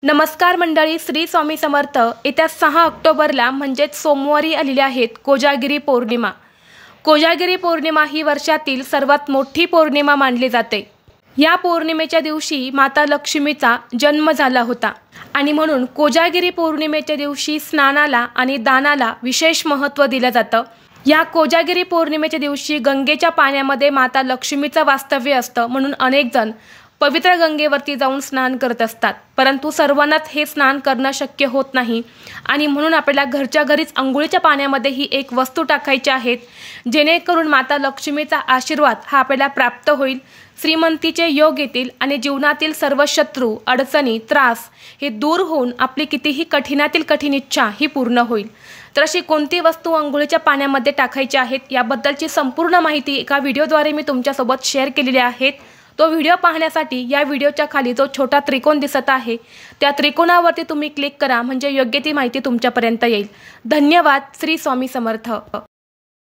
नमस्कार मंडळी, श्री स्वामी समर्थ। येत्या 6 ऑक्टोबरला म्हणजेच सोमवारी आलेली आहेत कोजागिरी पौर्णिमा। कोजागिरी पौर्णिमा ही वर्षातील सर्वात मोठी पौर्णिमा मानली जाते। या पौर्णिमेच्या दिवशी माता लक्ष्मीचा जन्म झाला होता आणि म्हणून कोजागिरी पौर्णिमेच्या दिवशी स्नानाला आणि दानाला विशेष महत्त्व दिलं जातं। या कोजागिरी पौर्णिमेच्या दिवशी गंगेच्या पाण्यामध्ये माता लक्ष्मीचं वास्तव्य असतं, म्हणून अनेक जण पवित्र गंगेवरती जाऊन स्नान करत असतात। परंतु सर्वांनाच हे स्नान करणं शक्य होत नाही आणि म्हणून आपल्याला घरच्या घरीच अंघोळीच्या पाण्यामध्ये ही एक वस्तू टाकायची आहे, जेणेकरून माता लक्ष्मीचा आशीर्वाद हा आपल्याला प्राप्त होईल, श्रीमंतीचे योग येतील आणि जीवनातील सर्व शत्रू, अडचणी, त्रास हे दूर होऊन आपली कितीही कठीणातील कठीण इच्छा ही पूर्ण होईल। तर अशी कोणती वस्तू अंघोळीच्या पाण्यामध्ये टाकायची आहेत याबद्दलची संपूर्ण माहिती एका व्हिडिओद्वारे मी तुमच्यासोबत शेअर केलेली आहे। तो व्हिडिओ पाहण्यासाठी या व्हिडिओच्या खाली जो छोटा त्रिकोण दिसत आहे त्या त्रिकोणावरती तुम्ही क्लिक करा, म्हणजे योग्य ती माहिती तुमच्यापर्यंत येईल। धन्यवाद। श्री स्वामी समर्थ।